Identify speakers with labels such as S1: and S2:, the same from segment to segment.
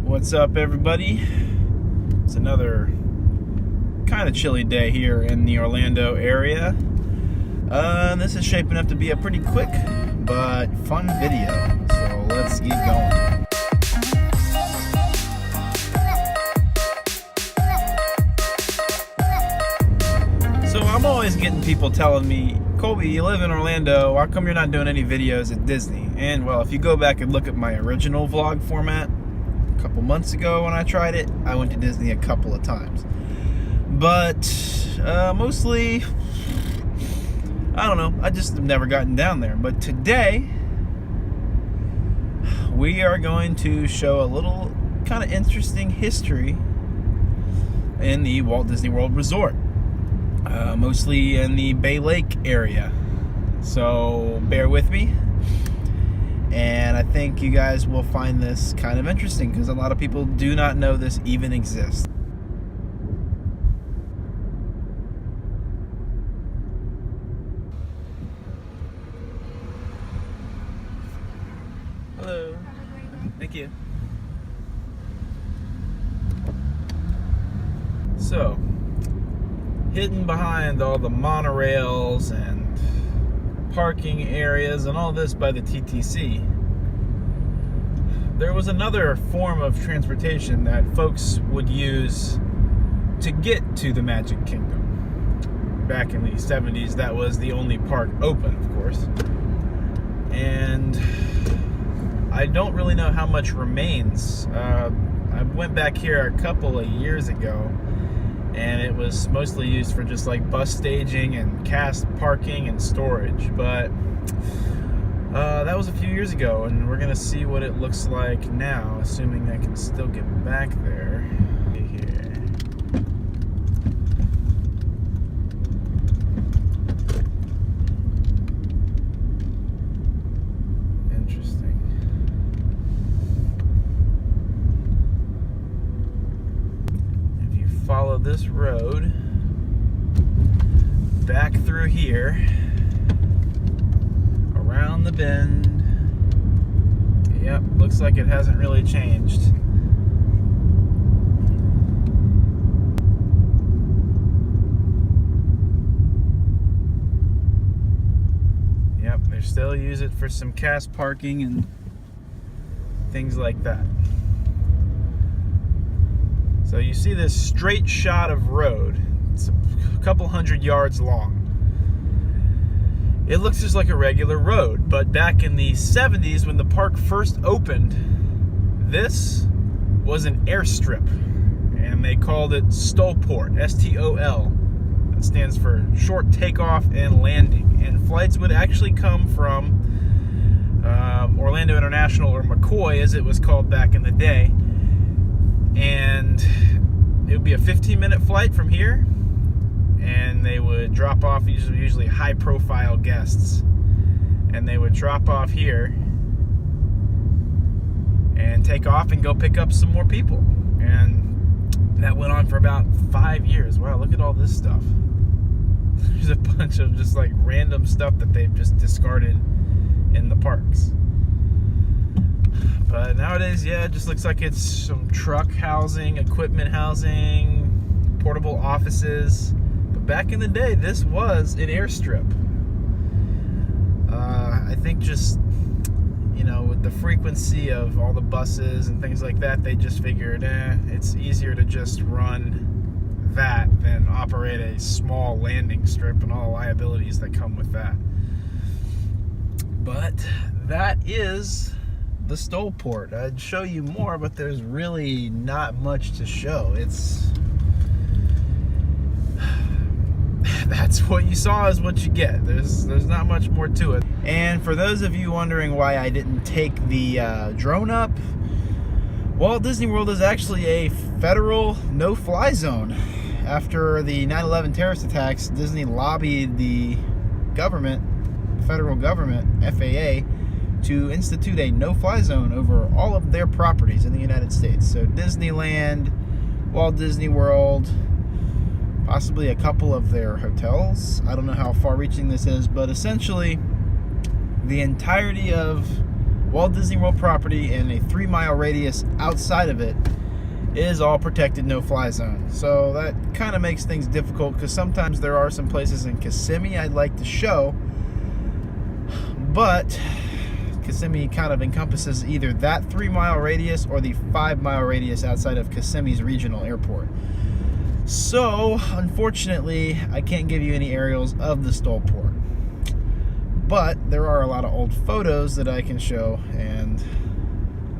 S1: What's up, everybody? It's another kind of chilly day here in the Orlando area. This is shaping up to be a pretty quick but fun video, so let's get going. So I'm always getting people telling me, Colby, you live in Orlando, how come you're not doing any videos at Disney? And well, if you go back and look at my original vlog format, a couple months ago when I tried it, I went to Disney a couple of times. But mostly, I don't know, I just have never gotten down there. But today, we are going to show a little kind of interesting history in the Walt Disney World Resort. Mostly in the Bay Lake area. So bear with me. And I think you guys will find this kind of interesting because a lot of people do not know this even exists. Hello. Thank you. So, hidden behind all the monorails and parking areas and all this by the TTC, there was another form of transportation that folks would use to get to the Magic Kingdom. Back in the 70s, that was the only park open, of course. And I don't really know how much remains. I went back here a couple of years ago, and it was mostly used for just like bus staging and cast parking and storage. But that was a few years ago, and we're gonna see what it looks like now, assuming I can still get back there. Here. Interesting. If you follow this road back through here, around the bend, yep, looks like it hasn't really changed. Yep, they still use it for some cast parking and things like that. So you see this straight shot of road. It's a couple hundred yards long. It looks just like a regular road, but back in the 70s when the park first opened, this was an airstrip, and they called it Stolport, S-T-O-L. That stands for short takeoff and landing, and flights would actually come from Orlando International, or McCoy as it was called back in the day, and it would be a 15-minute flight from here, and they would drop off usually high-profile guests, and they would drop off here and take off and go pick up some more people. And that went on for about 5 years. Wow, look at all this stuff. There's a bunch of just like random stuff that they've just discarded in the parks. But nowadays, yeah, it just looks like it's some truck housing, equipment housing, portable offices. But back in the day, this was an airstrip. I think just, you know, with the frequency of all the buses and things like that, they just figured, it's easier to just run that than operate a small landing strip and all the liabilities that come with that. But that is the Stolport. I'd show you more, but there's really not much to show. That's what you saw is what you get. There's not much more to it. And for those of you wondering why I didn't take the drone up, Walt Disney World is actually a federal no-fly zone. After the 9/11 terrorist attacks, Disney lobbied the government, federal government, FAA, to institute a no-fly zone over all of their properties in the United States. So Disneyland, Walt Disney World, possibly a couple of their hotels. I don't know how far-reaching this is, but essentially the entirety of Walt Disney World property and a 3-mile radius outside of it is all protected no-fly zone. So that kind of makes things difficult, because sometimes there are some places in Kissimmee I'd like to show, but Kissimmee kind of encompasses either that 3-mile radius or the 5-mile radius outside of Kissimmee's regional airport. So unfortunately, I can't give you any aerials of the Stolport, but there are a lot of old photos that I can show, and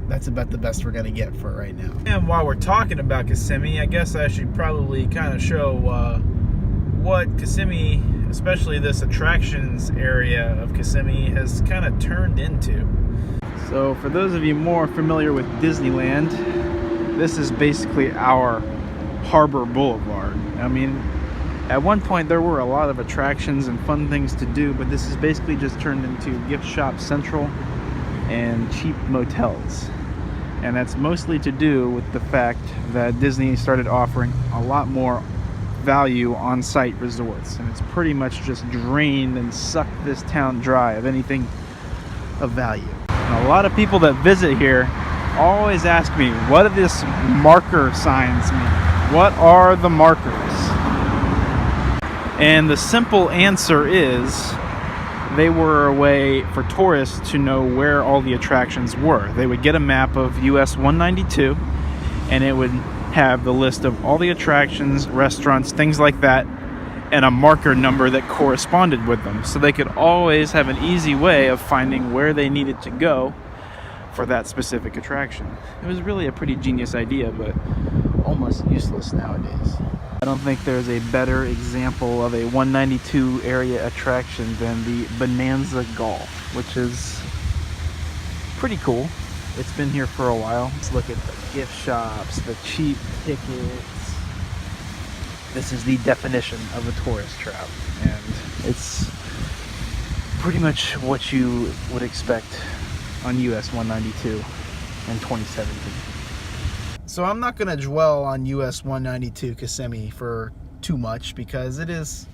S1: that's about the best we're going to get for right now. And while we're talking about Kissimmee, I guess I should probably kind of show what Kissimmee, especially this attractions area of Kissimmee, has kind of turned into. So for those of you more familiar with Disneyland, this is basically our Harbor Boulevard. I mean, at one point there were a lot of attractions and fun things to do, but this is basically just turned into gift shop central and cheap motels. And that's mostly to do with the fact that Disney started offering a lot more value on-site resorts, and it's pretty much just drained and sucked this town dry of anything of value. And a lot of people that visit here always ask me, what do these marker signs mean? What are the markers? And the simple answer is, they were a way for tourists to know where all the attractions were. They would get a map of US 192, and it would have the list of all the attractions, restaurants, things like that, and a marker number that corresponded with them. So they could always have an easy way of finding where they needed to go for that specific attraction. It was really a pretty genius idea, but almost useless nowadays. I don't think there's a better example of a 192 area attraction than the Bonanza Golf, which is pretty cool. It's been here for a while. Let's look at the gift shops, the cheap tickets. This is the definition of a tourist trap, and it's pretty much what you would expect on US 192 in 2017. So I'm not going to dwell on US 192 Kissimmee for too much, because it is,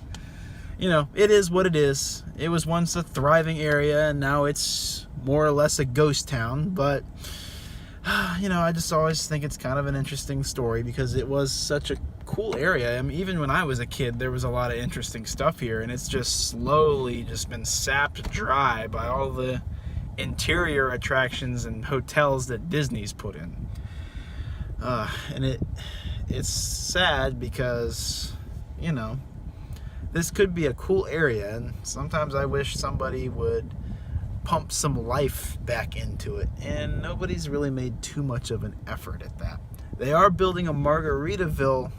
S1: you know, it is what it is. It was once a thriving area, and now it's more or less a ghost town. But, you know, I just always think it's kind of an interesting story, because it was such a cool area. I mean, even when I was a kid, there was a lot of interesting stuff here, and it's just slowly just been sapped dry by all the interior attractions and hotels that Disney's put in. And it's sad, because, you know, this could be a cool area, and sometimes I wish somebody would pump some life back into it, and nobody's really made too much of an effort at that. They are building a Margaritaville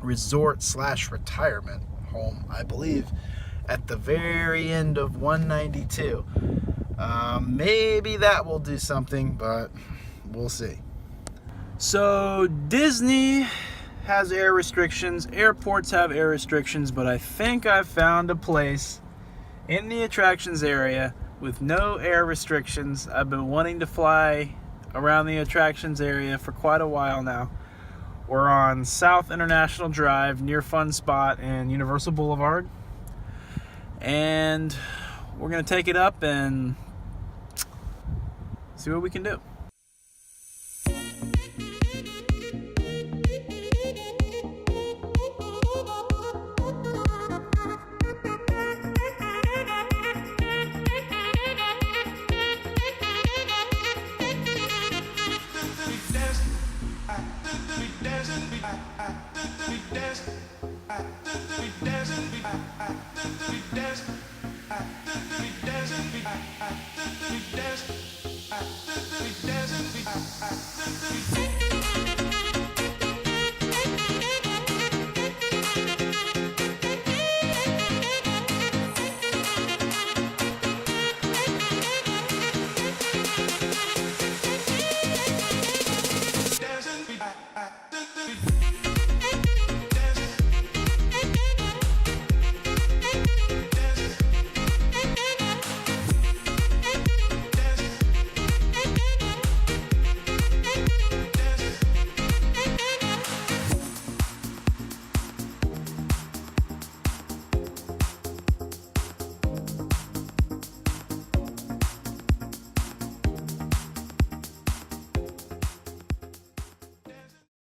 S1: resort / retirement home, I believe, at the very end of 192. Maybe that will do something, but we'll see. So Disney has air restrictions, airports have air restrictions, but I think I've found a place in the attractions area with no air restrictions. I've been wanting to fly around the attractions area for quite a while now. We're on South International Drive near Fun Spot and Universal Boulevard, and we're going to take it up and see what we can do.